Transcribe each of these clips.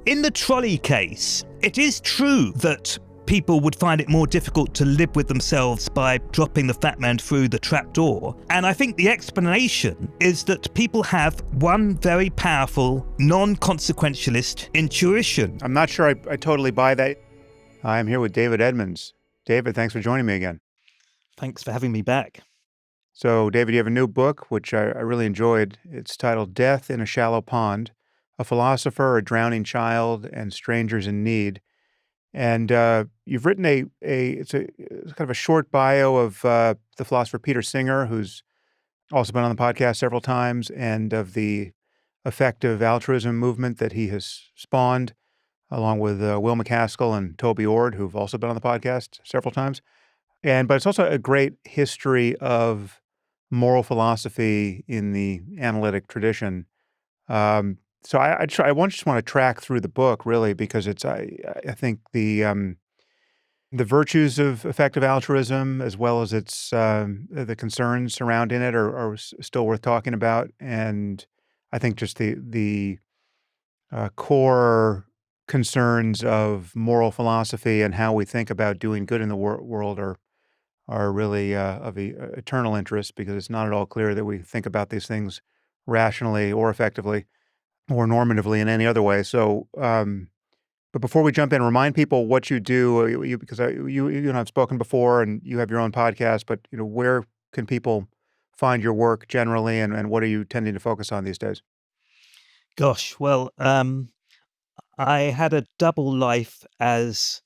In the trolley case, it is true that people would find it more difficult to live with themselves by dropping the fat man through the trapdoor. And I think the explanation is that people have one very powerful, non-consequentialist intuition. I'm not sure I totally buy that. I'm here with David Edmonds. David, thanks for joining me again. Thanks for having me back. So, David, you have a new book, which I really enjoyed. It's titled Death in a Shallow Pond, A Philosopher, a Drowning Child, and Strangers in Need. And you've written it's kind of a short bio of the philosopher Peter Singer, who's also been on the podcast several times, and of the effective altruism movement that he has spawned, along with Will MacAskill and Toby Ord, who've also been on the podcast several times. But it's also a great history of moral philosophy in the analytic tradition. So I just want to track through the book, really, because I think the virtues of effective altruism, as well as its the concerns surrounding it, are still worth talking about. And I think just the core concerns of moral philosophy and how we think about doing good in the world are really of eternal interest, because it's not at all clear that we think about these things rationally or effectively or normatively in any other way. So, but before we jump in, remind people what you do, because you and I've spoken before, and you have your own podcast. But where can people find your work generally, and what are you tending to focus on these days? Gosh, well, I had a double life as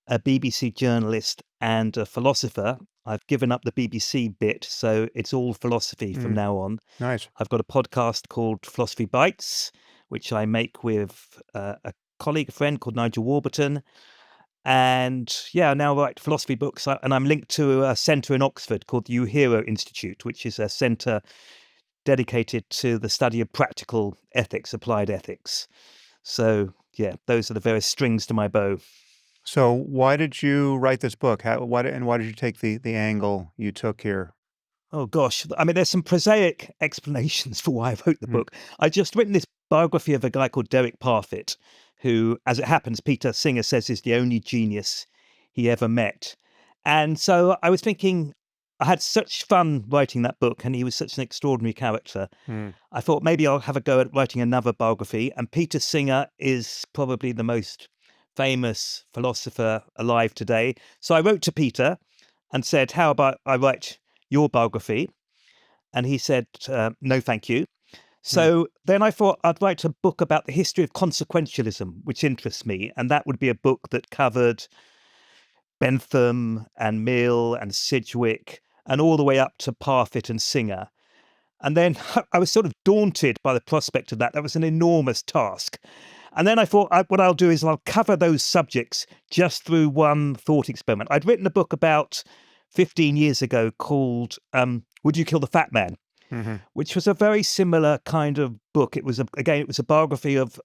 a BBC journalist and a philosopher. I've given up the BBC bit, so it's all philosophy from now on. Nice. I've got a podcast called Philosophy Bites, which I make with a colleague, a friend called Nigel Warburton. And yeah, I now write philosophy books, and I'm linked to a centre in Oxford called the Uhiro Institute, which is a centre dedicated to the study of practical ethics, applied ethics. So yeah, those are the various strings to my bow. So why did you write this book? Why did you take the angle you took here? Oh gosh, I mean, there's some prosaic explanations for why I wrote the book. I just written this biography of a guy called Derek Parfit, who, as it happens, Peter Singer says is the only genius he ever met. And so I was thinking, I had such fun writing that book, and he was such an extraordinary character. I thought maybe I'll have a go at writing another biography. And Peter Singer is probably the most famous philosopher alive today. So I wrote to Peter and said, how about I write your biography? And he said, no, thank you. So then I thought I'd write a book about the history of consequentialism, which interests me. And that would be a book that covered Bentham and Mill and Sidgwick and all the way up to Parfit and Singer. And then I was sort of daunted by the prospect of that. That was an enormous task. And then I thought what I'll do is I'll cover those subjects just through one thought experiment. I'd written a book about 15 years ago called Would You Kill the Fat Man? Which was a very similar kind of book. It was a biography of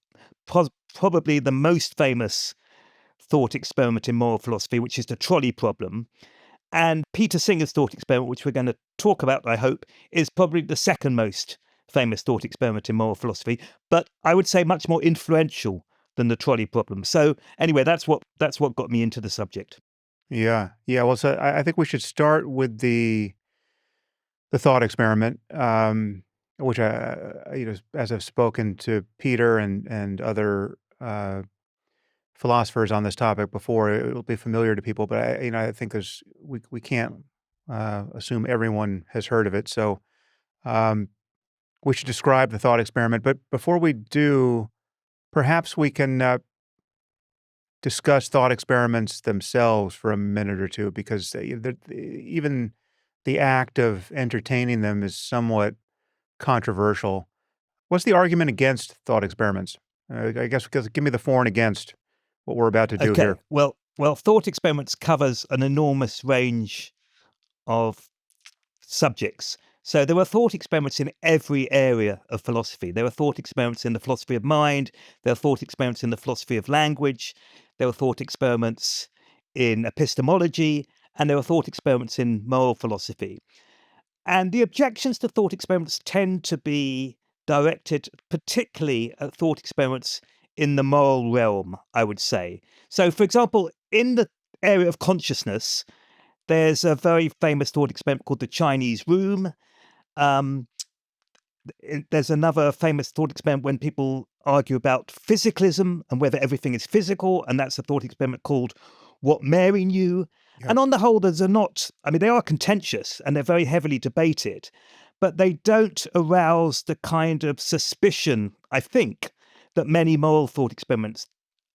probably the most famous thought experiment in moral philosophy, which is the trolley problem. And Peter Singer's thought experiment, which we're going to talk about, I hope, is probably the second most famous thought experiment in moral philosophy, but I would say much more influential than the trolley problem. So anyway, that's what got me into the subject. Yeah. Well, so I think we should start with the thought experiment, which as I've spoken to Peter and other philosophers on this topic before, it'll be familiar to people. But I think we can't assume everyone has heard of it. So we should describe the thought experiment. But before we do, perhaps we can discuss thought experiments themselves for a minute or two, because even the act of entertaining them is somewhat controversial. What's the argument against thought experiments? I guess give me the for and against what we're about to do here. Well, thought experiments covers an enormous range of subjects. So there were thought experiments in every area of philosophy. There were thought experiments in the philosophy of mind. There were thought experiments in the philosophy of language. There were thought experiments in epistemology. And there were thought experiments in moral philosophy. And the objections to thought experiments tend to be directed particularly at thought experiments in the moral realm, I would say. So, for example, in the area of consciousness, there's a very famous thought experiment called the Chinese room. Um, there's another famous thought experiment when people argue about physicalism and whether everything is physical, and that's a thought experiment called What Mary Knew. Yep. And on the whole, they are contentious and they're very heavily debated, but they don't arouse the kind of suspicion, I think, that many moral thought experiments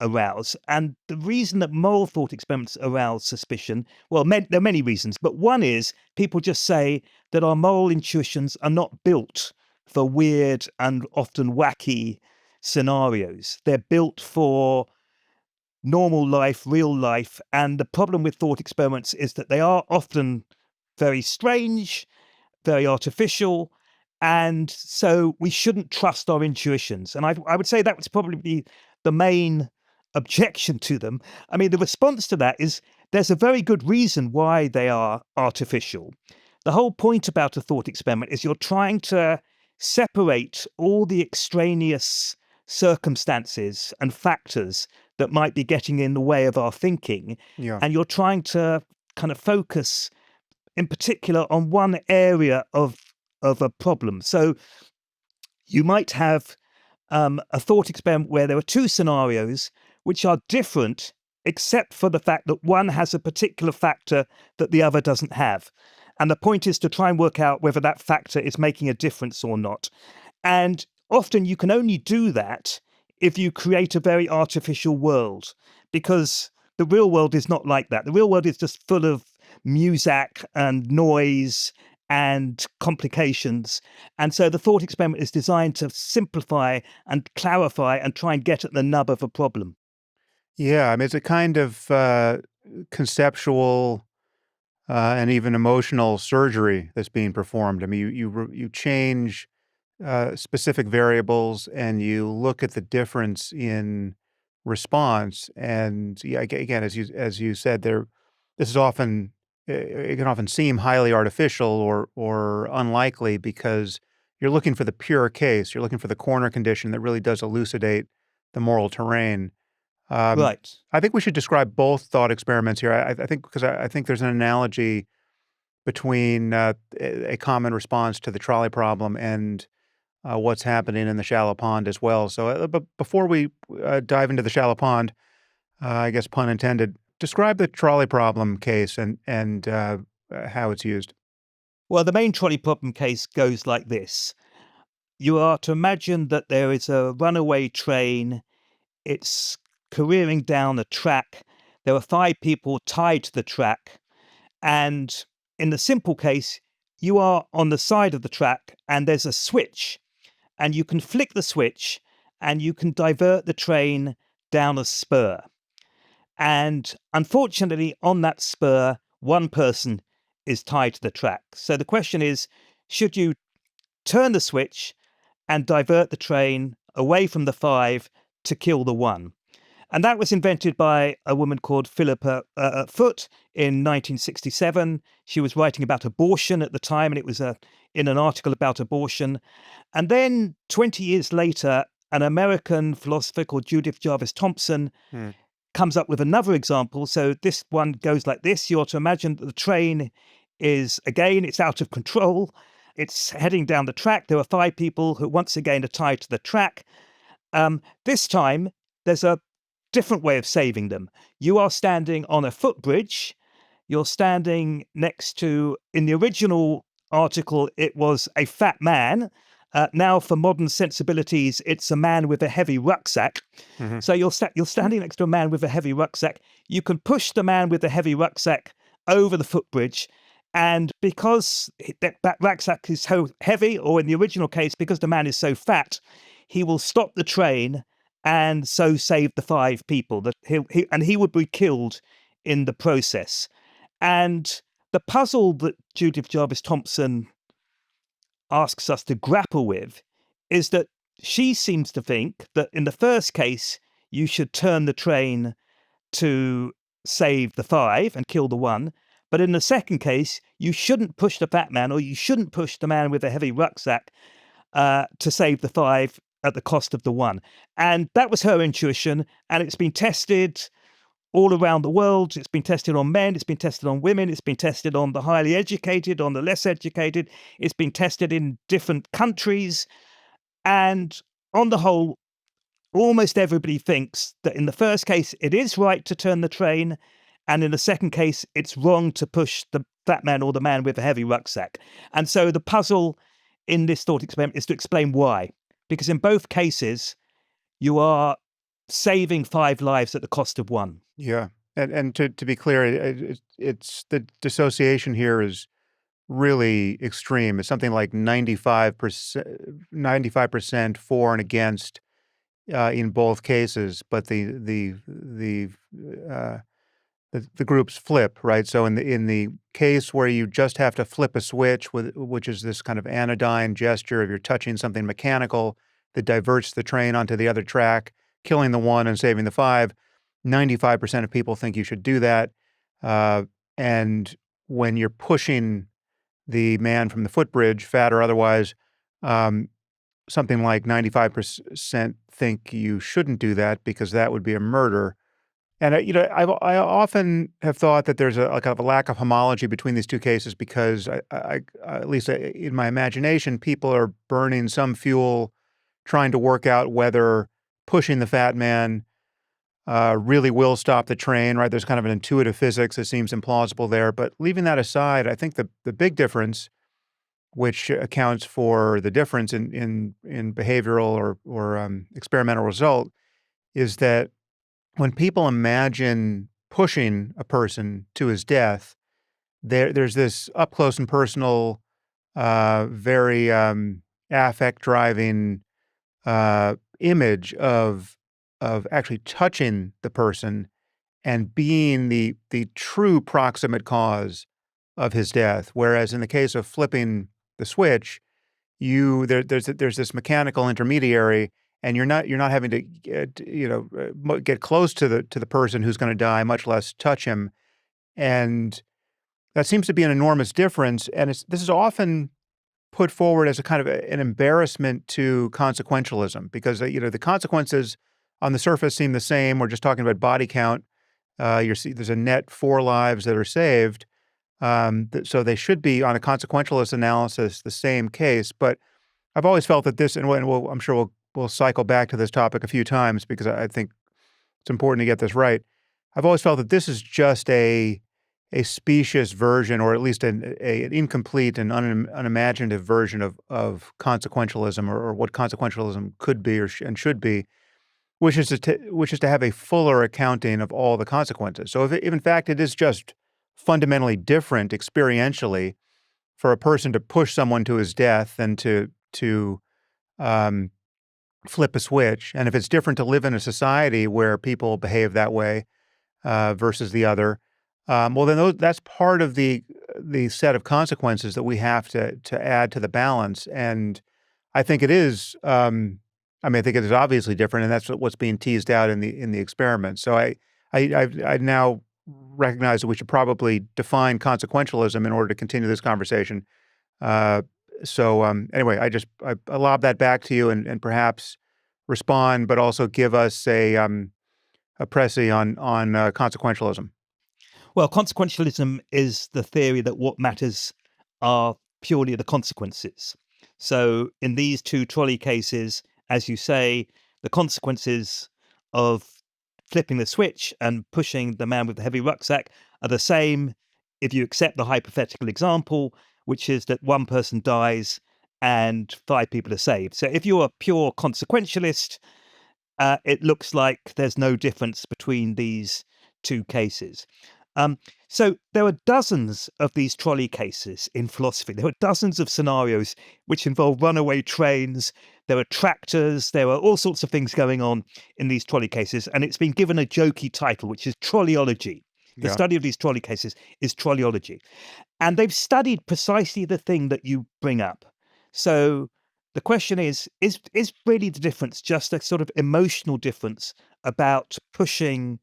arouse. And the reason that moral thought experiments arouse suspicion, well, there are many reasons, but one is people just say that our moral intuitions are not built for weird and often wacky scenarios. They're built for normal life, real life. And the problem with thought experiments is that they are often very strange, very artificial. And so we shouldn't trust our intuitions. And I would say that would probably be the main objection to them. I mean, the response to that is there's a very good reason why they are artificial. The whole point about a thought experiment is you're trying to separate all the extraneous circumstances and factors that might be getting in the way of our thinking. Yeah. And you're trying to kind of focus in particular on one area of a problem. So you might have a thought experiment where there are two scenarios which are different, except for the fact that one has a particular factor that the other doesn't have. And the point is to try and work out whether that factor is making a difference or not. And often you can only do that if you create a very artificial world, because the real world is not like that. The real world is just full of muzak and noise and complications. And so the thought experiment is designed to simplify and clarify and try and get at the nub of a problem. Yeah, I mean, it's a kind of conceptual and even emotional surgery that's being performed. I mean, you change specific variables and you look at the difference in response. And yeah, again, as you said, this is often it can often seem highly artificial or unlikely because you're looking for the pure case. You're looking for the corner condition that really does elucidate the moral terrain. Um, Right. I think we should describe both thought experiments here. I think because I think there's an analogy between a common response to the trolley problem and what's happening in the shallow pond as well. So, but before we dive into the shallow pond, I guess pun intended, describe the trolley problem case and how it's used. Well, the main trolley problem case goes like this. You are to imagine that there is a runaway train. It's careering down a track. There are 5 people tied to the track. And in the simple case, you are on the side of the track and there's a switch. And you can flick the switch and you can divert the train down a spur. And unfortunately, on that spur, one person is tied to the track. So the question is, should you turn the switch and divert the train away from the 5 to kill the 1? And that was invented by a woman called Philippa Foot in 1967. She was writing about abortion at the time, and it was in an article about abortion. And then 20 years later, an American philosopher called Judith Jarvis Thompson Hmm. comes up with another example. So this one goes like this. You are to imagine that the train is, again, it's out of control. It's heading down the track. There are 5 people who once again are tied to the track. This time, there's a different way of saving them. You are standing on a footbridge. You're standing next to, in the original article, it was a fat man. Now, for modern sensibilities, it's a man with a heavy rucksack. Mhm. So you're standing next to a man with a heavy rucksack. You can push the man with the heavy rucksack over the footbridge. And because that rucksack is so heavy, or in the original case, because the man is so fat, he will stop the train and so save the 5 people. That he would be killed in the process. And the puzzle that Judith Jarvis Thompson asks us to grapple with is that she seems to think that in the first case, you should turn the train to save the 5 and kill the 1. But in the second case, you shouldn't push the fat man, or you shouldn't push the man with a heavy rucksack to save the 5. at the cost of the one. And that was her intuition. And it's been tested all around the world. It's been tested on men, it's been tested on women, it's been tested on the highly educated, on the less educated, it's been tested in different countries. And on the whole, almost everybody thinks that in the first case, it is right to turn the train. And in the second case, it's wrong to push the fat man or the man with a heavy rucksack. And so the puzzle in this thought experiment is to explain why. Because in both cases, you are saving 5 lives at the cost of one. Yeah. And to be clear, it's the dissociation here is really extreme. It's something like 95% for and against in both cases, but the groups flip, right? So in the case where you just have to flip a switch, which is this kind of anodyne gesture of you're touching something mechanical that diverts the train onto the other track, killing the one and saving the 5, 95% of people think you should do that. And when you're pushing the man from the footbridge, fat or otherwise, something like 95% think you shouldn't do that because that would be a murder. And I often have thought that there's a kind of a lack of homology between these two cases because I at least in my imagination, people are burning some fuel trying to work out whether pushing the fat man really will stop the train, right? There's kind of an intuitive physics that seems implausible there. But leaving that aside, I think the big difference, which accounts for the difference in behavioral or experimental result, is that when people imagine pushing a person to his death, there's this up close and personal, very affect-driving image of actually touching the person and being the true proximate cause of his death. Whereas in the case of flipping the switch, there's this mechanical intermediary, and you're not having to get close to the person who's going to die, much less touch him. And that seems to be an enormous difference. And this is often put forward as a kind of an embarrassment to consequentialism because the consequences on the surface seem the same. We're just talking about body count. There's a net 4 lives that are saved. So they should be, on a consequentialist analysis, the same case. But I've always felt that this, and I'm sure we'll cycle back to this topic a few times because I think it's important to get this right. I've always felt that this is just a specious version, or at least an incomplete and unimaginative version of consequentialism, or what consequentialism could be and should be, which is to have a fuller accounting of all the consequences. So if in fact it is just fundamentally different experientially for a person to push someone to his death than to flip a switch, and if it's different to live in a society where people behave that way versus the other, well, then that's part of the set of consequences that we have to add to the balance. And I think it is. I think it is obviously different, and that's what's being teased out in the experiment. So I now recognize that we should probably define consequentialism in order to continue this conversation. Anyway, I lob that back to you and perhaps respond, but also give us a précis on consequentialism. Well, consequentialism is the theory that what matters are purely the consequences. So in these 2 trolley cases, as you say, the consequences of flipping the switch and pushing the man with the heavy rucksack are the same if you accept the hypothetical example, which is that 1 person dies and 5 people are saved. So if you're a pure consequentialist, it looks like there's no difference between these 2 cases. So there are dozens of these trolley cases in philosophy. There are dozens of scenarios which involve runaway trains. There are tractors. There are all sorts of things going on in these trolley cases. And it's been given a jokey title, which is trolleyology. The Yeah. study of these trolley cases is trolleyology. And they've studied precisely the thing that you bring up. So the question is really the difference just a sort of emotional difference about pushing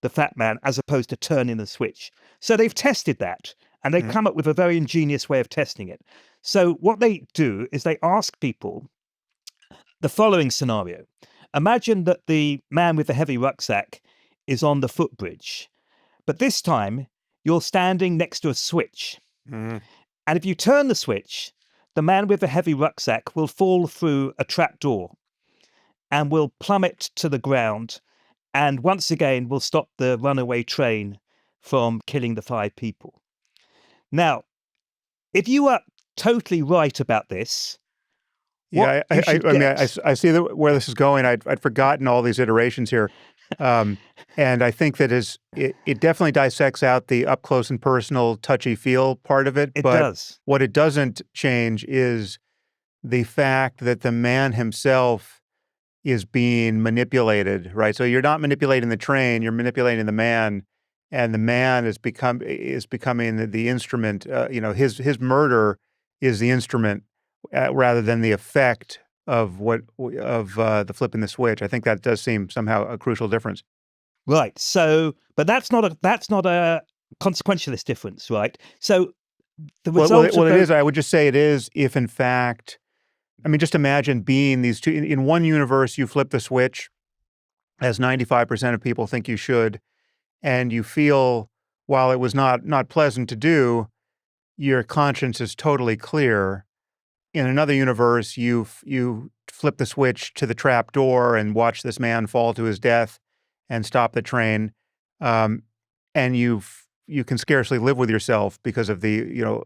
the fat man as opposed to turning the switch? So they've tested that, and they've Mhm. come up with a very ingenious way of testing it. So what they do is they ask people the following scenario. Imagine that the man with the heavy rucksack is on the footbridge, but this time you're standing next to a switch. Mhm. And if you turn the switch, the man with the heavy rucksack will fall through a trapdoor and will plummet to the ground, and once again will stop the runaway train from killing the 5 people. Now, if you are totally right about this, what Yeah, you should I mean, get. I see where this is going. I'd forgotten all these iterations here. Um, and I think that it definitely dissects out the up close and personal, touchy feel part of it. It But does. what it doesn't change is the fact that the man himself is being manipulated, right? So you're not manipulating the train, you're manipulating the man, and the man is becoming the instrument. His murder is the instrument rather than the effect of the flipping the switch. I think that does seem somehow a crucial difference. Right. So, but that's not a consequentialist difference, right? So the result of Well, it those. is. I would just say it is if, in fact, I mean, just imagine being these two in one universe. You flip the switch, as 95% of people think you should, and you feel, while it was not pleasant to do, your conscience is totally clear. In another universe, you flip the switch to the trap door and watch this man fall to his death and stop the train, um, and you can scarcely live with yourself because of the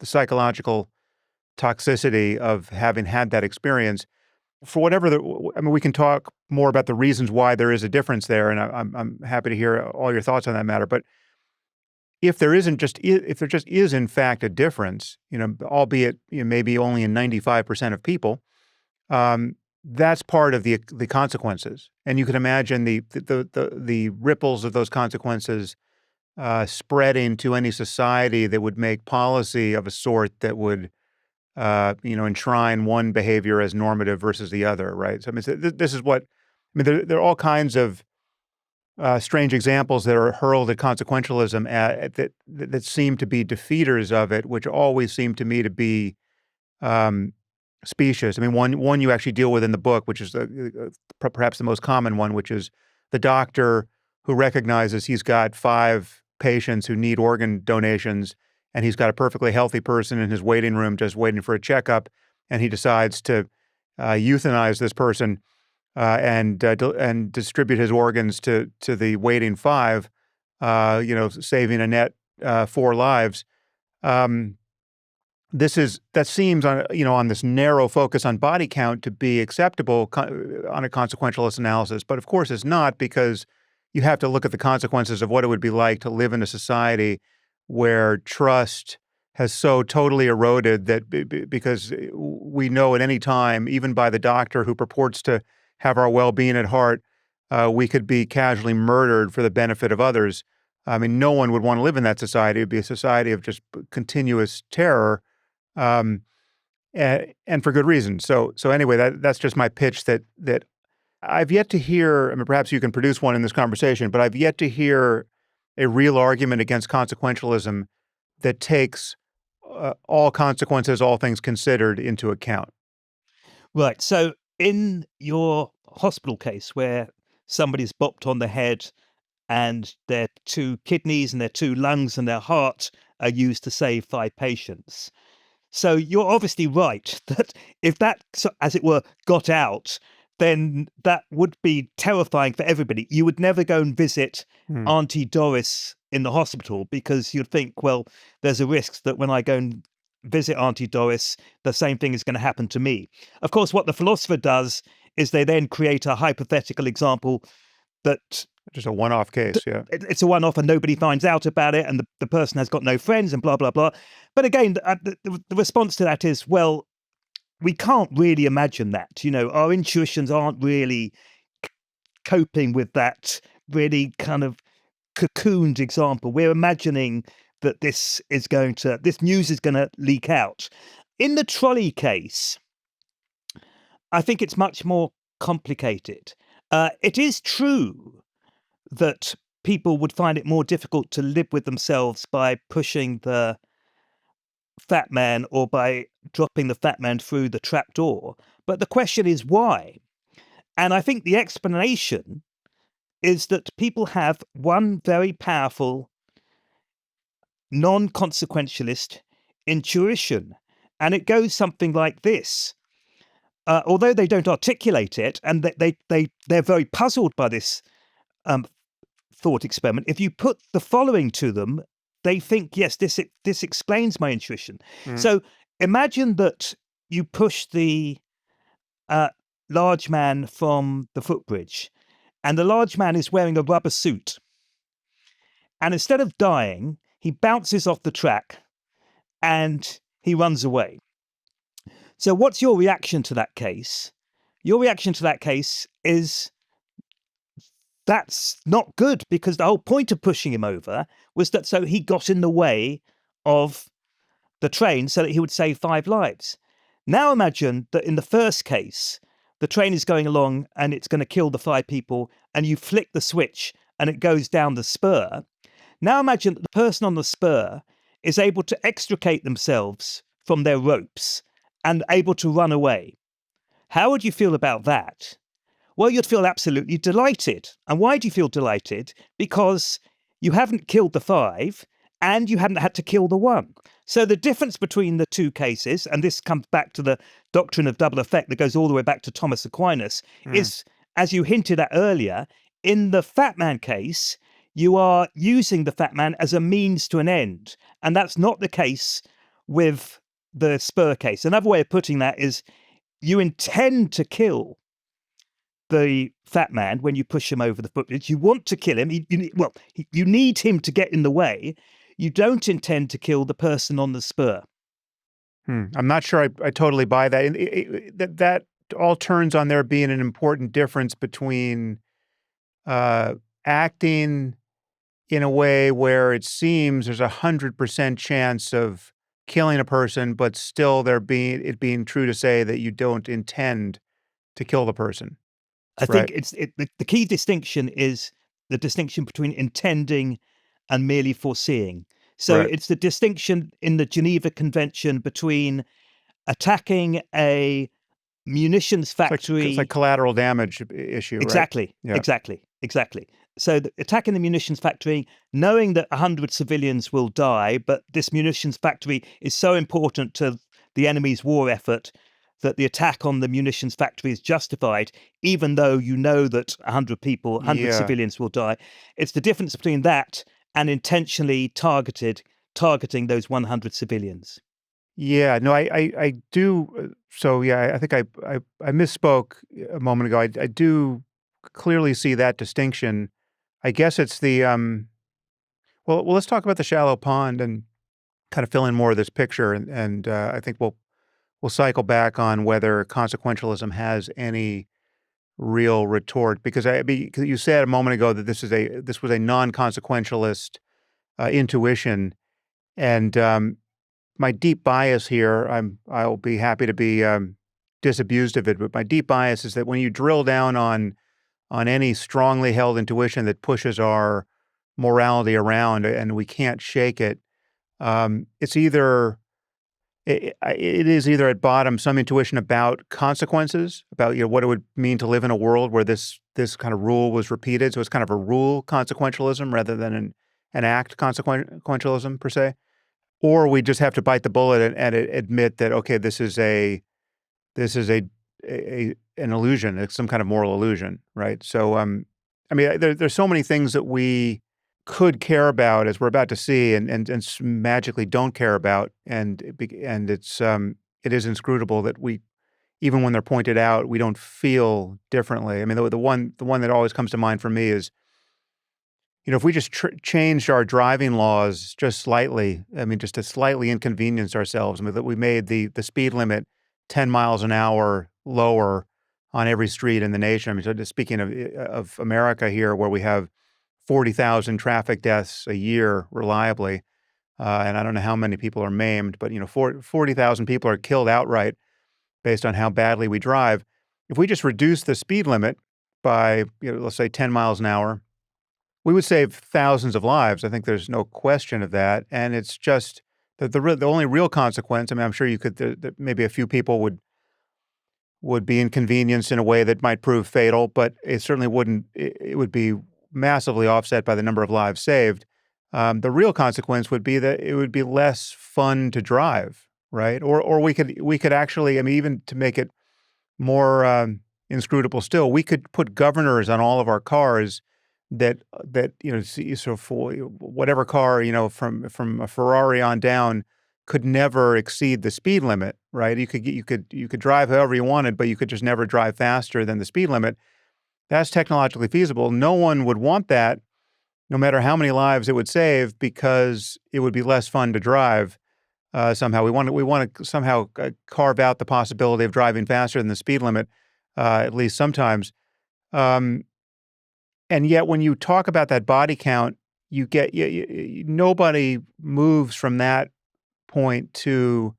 psychological toxicity of having had that experience. For whatever I mean, we can talk more about the reasons why there is a difference there, and I'm happy to hear all your thoughts on that matter. But if there just is in fact a difference, albeit maybe only in 95% of people, that's part of the consequences, and you can imagine the ripples of those consequences spreading to any society that would make policy of a sort that would enshrine one behavior as normative versus the other, right? So I mean, this is what I mean. There are all kinds of strange examples that are hurled at consequentialism that seem to be defeaters of it, which always seem to me to be um, specious. I mean, one you actually deal with in the book, which is perhaps the most common one, which is the doctor who recognizes he's got 5 patients who need organ donations, and he's got a perfectly healthy person in his waiting room just waiting for a checkup, and he decides to euthanize this person and distribute his organs to the waiting 5, saving a net 4 lives. Um, that seems on this narrow focus on body count to be acceptable on a consequentialist analysis, but of course it's not, because you have to look at the consequences of what it would be like to live in a society where trust has so totally eroded that because we know at any time, even by the doctor who purports to have our well-being at heart, we could be casually murdered for the benefit of others. I mean, no one would want to live in that society. It would be a society of just continuous terror, um, and for good reason. So anyway, that's just my pitch that I've yet to hear. I mean, perhaps you can produce one in this conversation, but I've yet to hear a real argument against consequentialism that takes all consequences, all things considered, into account. Right. So in your hospital case where somebody's bopped on the head and their 2 kidneys and their 2 lungs and their heart are used to save 5 patients. So you're obviously right that if that, as it were, got out, then that would be terrifying for everybody. You would never go and visit Hmm. Auntie Doris in the hospital because you'd think, well, there's a risk that when I go and visit Auntie Doris, the same thing is going to happen to me. Of course, what the philosopher does is they then create a hypothetical example that Just a one-off case, yeah. it's a one-off and nobody finds out about it, and the person has got no friends and blah, blah, blah. But again, the response to that is, well, we can't really imagine that. Our intuitions aren't really coping with that really kind of cocooned example. We're imagining that this news is going to leak out. In the trolley case, I think it's much more complicated. It is true that people would find it more difficult to live with themselves by pushing the fat man or by dropping the fat man through the trap door. But the question is why? And I think the explanation is that people have one very powerful non-consequentialist intuition. And it goes something like this. Although they don't articulate it, and they're very puzzled by this thought experiment, if you put the following to them, they think, yes, this explains my intuition. So imagine that you push the large man from the footbridge, and the large man is wearing a rubber suit. And instead of dying, he bounces off the track and he runs away. So what's your reaction to that case? Your reaction to that case is that's not good, because the whole point of pushing him over was that so he got in the way of the train so that he would save 5 lives. Now imagine that in the first case, the train is going along and it's going to kill the 5 people, and you flick the switch and it goes down the spur. Now imagine that the person on the spur is able to extricate themselves from their ropes and able to run away. How would you feel about that? Well, you'd feel absolutely delighted. And why do you feel delighted? Because you haven't killed the 5 and you hadn't had to kill the 1. So the difference between the 2 cases, and this comes back to the doctrine of double effect that goes all the way back to Thomas Aquinas, is, as you hinted at earlier, in the fat man case, you are using the fat man as a means to an end. And that's not the case with the spur case. Another way of putting that is you intend to kill the fat man when you push him over the footbridge. You want to kill him. You need him to get in the way. You don't intend to kill the person on the spur. I'm not sure I totally buy that. That all turns on there being an important difference between acting in a way where it seems there's 100% chance of killing a person, but still it being true to say that you don't intend to kill the person. I think the key distinction is the distinction between intending and merely foreseeing. So it's the distinction in the Geneva Convention between attacking a munitions factory. It's like collateral damage issue, exactly, right? Exactly. So attacking the munitions factory, knowing that 100 civilians will die, but this munitions factory is so important to the enemy's war effort that the attack on the munitions factory is justified, even though you know that 100 civilians will die. It's the difference between that and intentionally targeting those 100 civilians. Yeah, no, I do. So yeah, I think I misspoke a moment ago. I do clearly see that distinction. I guess it's the well, let's talk about the shallow pond and kind of fill in more of this picture, and I think we'll cycle back on whether consequentialism has any real retort, because because you said a moment ago that this was a non-consequentialist intuition, and my deep bias here, I'll be happy to be disabused of it, but my deep bias is that when you drill down on any strongly held intuition that pushes our morality around and we can't shake it, it's either it is either at bottom some intuition about consequences, about what it would mean to live in a world where this kind of rule was repeated. So it's kind of a rule consequentialism rather than an act consequentialism per se. Or we just have to bite the bullet and admit that, okay, this is an illusion. It's some kind of moral illusion, right? So, I mean, there's so many things that we could care about, as we're about to see, and magically don't care about, and it is inscrutable that we, even when they're pointed out, we don't feel differently. I mean, the one that always comes to mind for me is, if we just changed our driving laws just slightly, I mean, just to slightly inconvenience ourselves, I mean, that we made the speed limit 10 miles an hour lower on every street in the nation. I mean, so just speaking of America here, where we have 40,000 traffic deaths a year reliably, and I don't know how many people are maimed, but 40,000 people are killed outright based on how badly we drive. If we just reduce the speed limit by, let's say 10 miles an hour, we would save thousands of lives. I think there's no question of that. And it's just that the only real consequence, I mean, I'm sure you could, maybe a few people would be inconvenienced in a way that might prove fatal, but it certainly wouldn't. It would be massively offset by the number of lives saved. The real consequence would be that it would be less fun to drive, right? Or we could actually, I mean, even to make it more inscrutable still, we could put governors on all of our cars that so for whatever car from a Ferrari on down could never exceed the speed limit, right? You could drive however you wanted, but you could just never drive faster than the speed limit. That's technologically feasible. No one would want that, no matter how many lives it would save, because it would be less fun to drive. Somehow we want to somehow carve out the possibility of driving faster than the speed limit, at least sometimes. And yet, when you talk about that body count, nobody moves from that point to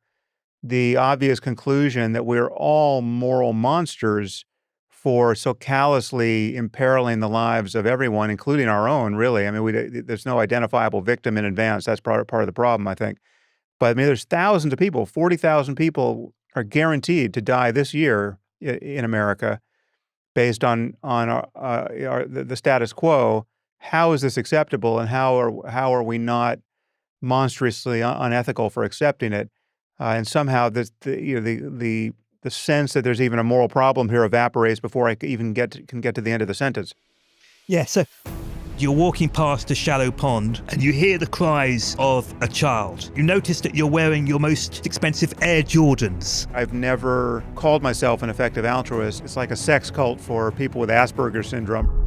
the obvious conclusion that we're all moral monsters for so callously imperiling the lives of everyone, including our own, really. I mean, there's no identifiable victim in advance. That's part of the problem, I think. But I mean, there's thousands of people, 40,000 people are guaranteed to die this year in America based on the status quo. How is this acceptable, and how are we not monstrously unethical for accepting it? And somehow the sense that there's even a moral problem here evaporates before I even can get to the end of the sentence. Yeah, so you're walking past a shallow pond and you hear the cries of a child. You notice that you're wearing your most expensive Air Jordans. I've never called myself an effective altruist. It's like a sex cult for people with Asperger's syndrome.